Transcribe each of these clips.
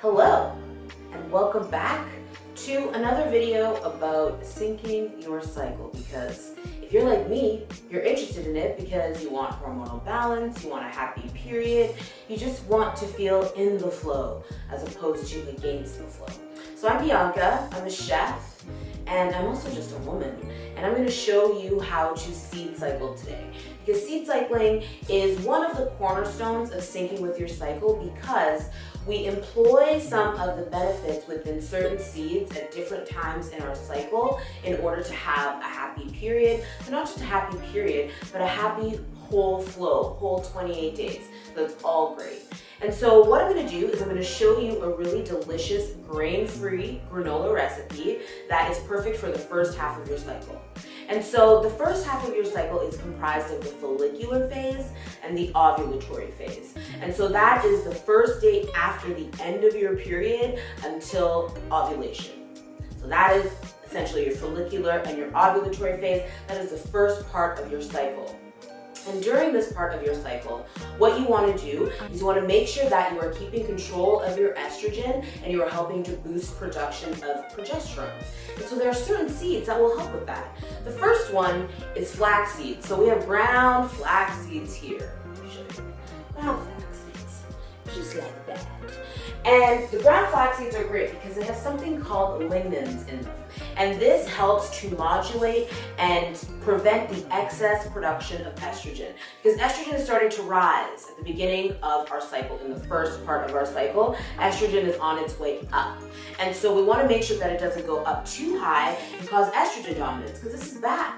Hello, and welcome back to another video about syncing your cycle, because if you're like me, you're interested in it because you want hormonal balance, you want a happy period, you just want to feel in the flow as opposed to against the flow. So I'm Bianca, I'm a chef, and I'm also just a woman, and I'm going to show you how to seed cycle today. Because seed cycling is one of the cornerstones of syncing with your cycle, because we employ some of the benefits within certain seeds at different times in our cycle in order to have a happy period, but not just a happy period, but a happy whole flow, whole 28 days. That's all great. And so what I'm going to do is I'm going to show you a really delicious grain-free granola recipe that is perfect for the first half of your cycle. And so the first half of your cycle is comprised of the follicular phase and the ovulatory phase. And so that is the first day after the end of your period until ovulation. So that is essentially your follicular and your ovulatory phase. That is the first part of your cycle. And during this part of your cycle, what you want to do is you want to make sure that you are keeping control of your estrogen and you are helping to boost production of progesterone. And so there are certain seeds that will help with that. The first one is flax seeds. So we have ground flax seeds here. Let me show you. Ground flax seeds, just like that. And the ground flax seeds are great because they have something called lignans in them. And this helps to modulate and prevent the excess production of estrogen. Because estrogen is starting to rise at the beginning of our cycle. In the first part of our cycle, estrogen is on its way up. And so we want to make sure that it doesn't go up too high and cause estrogen dominance, because this is bad.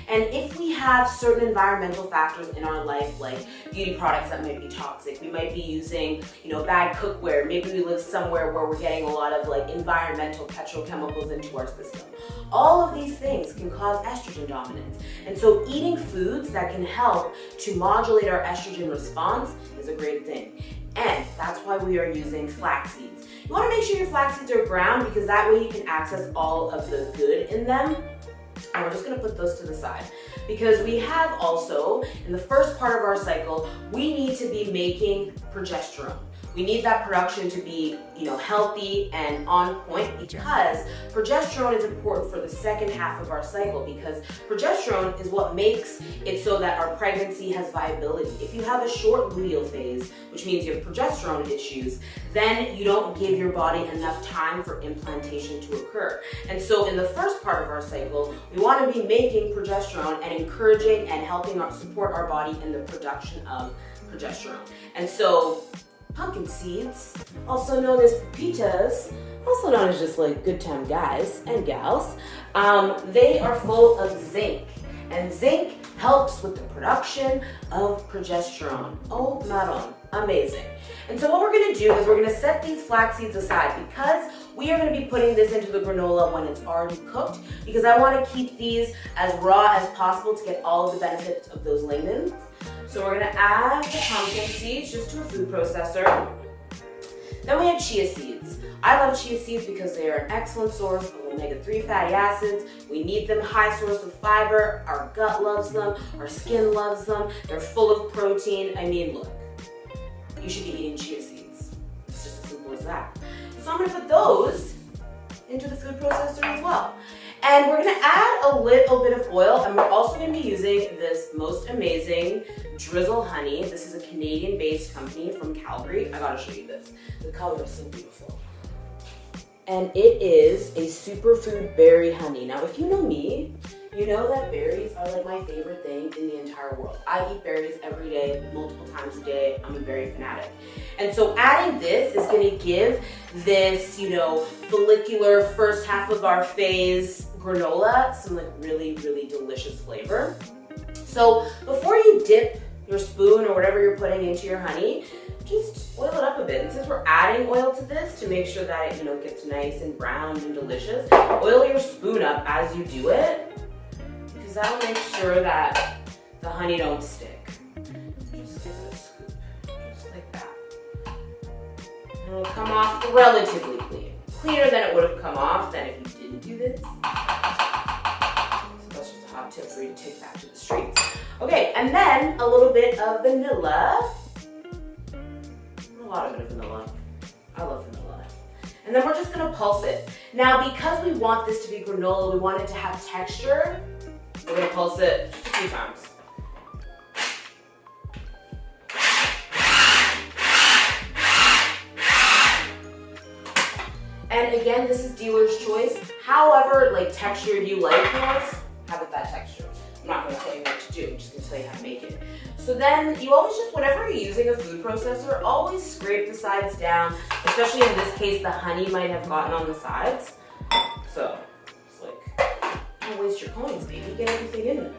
And if we have certain environmental factors in our life, like beauty products that might be toxic, we might be using, bad cookware, maybe we live somewhere where we're getting a lot of environmental petrochemicals into our system. All of these things can cause estrogen dominance. And so eating foods that can help to modulate our estrogen response is a great thing. And that's why we are using flax seeds. You want to make sure your flax seeds are ground, because that way you can access all of the good in them. And we're just going to put those to the side, because we have also, in the first part of our cycle, we need to be making progesterone. We need that production to be, healthy and on point, because progesterone is important for the second half of our cycle, because progesterone is what makes it so that our pregnancy has viability. If you have a short luteal phase, which means you have progesterone issues, then you don't give your body enough time for implantation to occur. And so in the first part of our cycle, we want to be making progesterone and encouraging and helping support our body in the production of progesterone. And so pumpkin seeds, also known as pepitas, also known as just good time guys and gals, they are full of zinc. And zinc helps with the production of progesterone. Oh, madam, amazing. And so what we're going to do is we're going to set these flax seeds aside, because we are going to be putting this into the granola when it's already cooked, because I want to keep these as raw as possible to get all of the benefits of those lignans. So we're going to add the pumpkin seeds just to a food processor. Then we have chia seeds. I love chia seeds because they are an excellent source of omega-3 fatty acids. We need them, high source of fiber. Our gut loves them. Our skin loves them. They're full of protein. I mean, look, you should be eating chia seeds. It's just as simple as that. So I'm going to put those into the food processor as well. And we're going to add a little bit of oil, and we're also going to be using this most amazing drizzle honey. This is a Canadian-based company from Calgary. I gotta show you this. The color is so beautiful. And it is a superfood berry honey. Now, if you know me, you know that berries are my favorite thing in the entire world. I eat berries every day, multiple times a day. I'm a berry fanatic. And so adding this is going to give this, follicular first half of our phase granola some really, really delicious flavor. So before you dip your spoon or whatever you're putting into your honey, just oil it up a bit. And since we're adding oil to this to make sure that it, gets nice and brown and delicious, oil your spoon up as you do it, because that will make sure that the honey don't stick. Just give it a scoop, just like that. And it'll come off relatively clean. Cleaner than it would have come off than if you didn't do this. So that's just a hot tip for you to take back to the streets. Okay, and then a little bit of vanilla. lot of bit of vanilla. I love vanilla. And then we're just gonna pulse it. Now, because we want this to be granola, we want it to have texture, we're gonna pulse it just a few times. And again, this is dealer's choice. However, like texture you like yours, have it that texture. I'm not gonna tell you what to do, I'm just gonna tell you how to make it. So then you always just, whenever you're using a food processor, always scrape the sides down, especially in this case, the honey might have gotten on the sides. So, it's like, don't waste your coins, baby, get everything in there.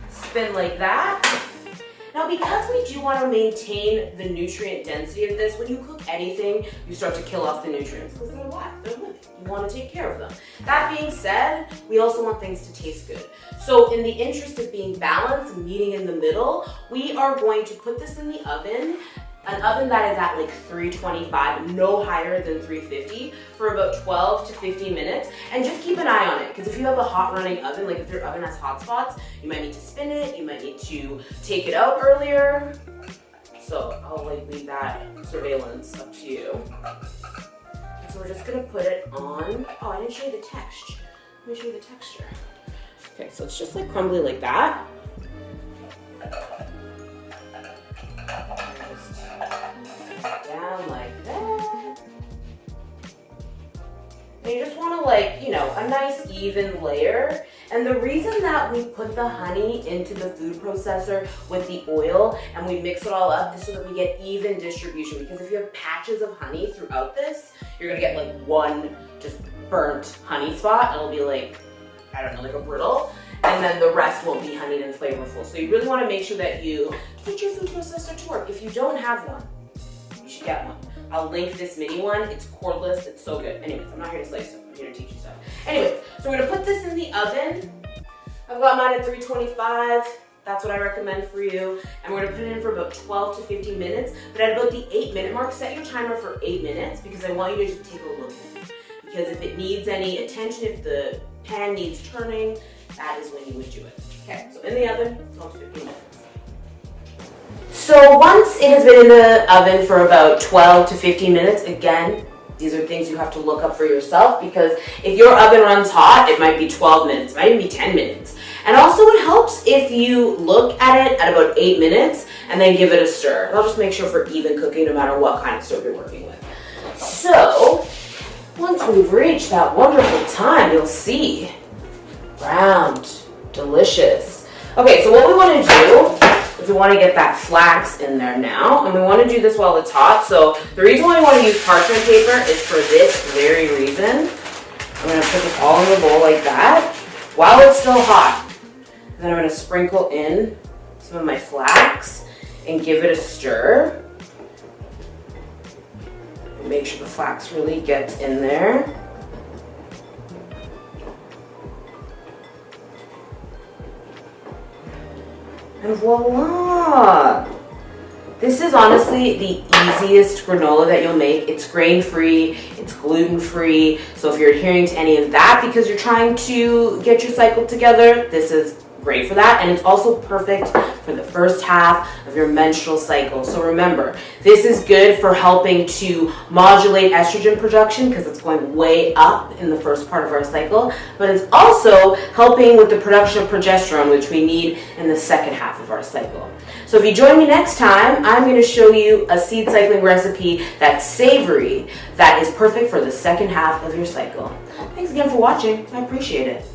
Spin like that. Now, because we do want to maintain the nutrient density of this, when you cook anything, you start to kill off the nutrients because they're alive, they're living. You want to take care of them. That being said, we also want things to taste good. So in the interest of being balanced and meeting in the middle, we are going to put this in the oven, an oven that is at like 325, no higher than 350, for about 12 to 15 minutes. And just keep an eye on it, because if you have a hot running oven, like if your oven has hot spots, you might need to spin it, you might need to take it out earlier. So I'll like leave that surveillance up to you. So we're just gonna put it on. Oh, I didn't show you the texture. Let me show you the texture. Okay, so it's just like crumbly like that. Down like that. And you just want to, like, you know, a nice even layer. And the reason that we put the honey into the food processor with the oil and we mix it all up is so that we get even distribution. Because if you have patches of honey throughout this, you're gonna get like one just burnt honey spot. It'll be like, I don't know, like a brittle. And then the rest won't be honeyed and flavorful. So you really want to make sure that you get your food processor to work. If you don't have one, you should get one. I'll link this mini one. It's cordless. It's so good. Anyways, I'm not here to slice stuff. I'm here to teach you stuff. Anyways, so we're going to put this in the oven. I've got mine at 325. That's what I recommend for you. And we're going to put it in for about 12 to 15 minutes. But at about the 8-minute mark, set your timer for 8 minutes because I want you to just take a look at it. Because if it needs any attention, if the pan needs turning, that is when you would do it. Okay, so in the oven, 12 to 15 minutes. So once it has been in the oven for about 12 to 15 minutes, again, these are things you have to look up for yourself because if your oven runs hot, it might be 12 minutes, it might even be 10 minutes. And also it helps if you look at it at about 8 minutes and then give it a stir. That'll just make sure for even cooking no matter what kind of stove you're working with. So once we've reached that wonderful time, you'll see browned, delicious. Okay, so what we want to do is we want to get that flax in there now, and we want to do this while it's hot. So the reason why we want to use parchment paper is for this very reason. I'm going to put this all in the bowl like that while it's still hot. And then I'm going to sprinkle in some of my flax and give it a stir. Make sure the flax really gets in there. And voila! This is honestly the easiest granola that you'll make. It's grain-free, it's gluten-free. So if you're adhering to any of that because you're trying to get your cycle together, this is great for that. And it's also perfect for the first half of your menstrual cycle. So remember, this is good for helping to modulate estrogen production because it's going way up in the first part of our cycle, but it's also helping with the production of progesterone, which we need in the second half of our cycle. So if you join me next time, I'm going to show you a seed cycling recipe that's savory, that is perfect for the second half of your cycle. Thanks again for watching. I appreciate it.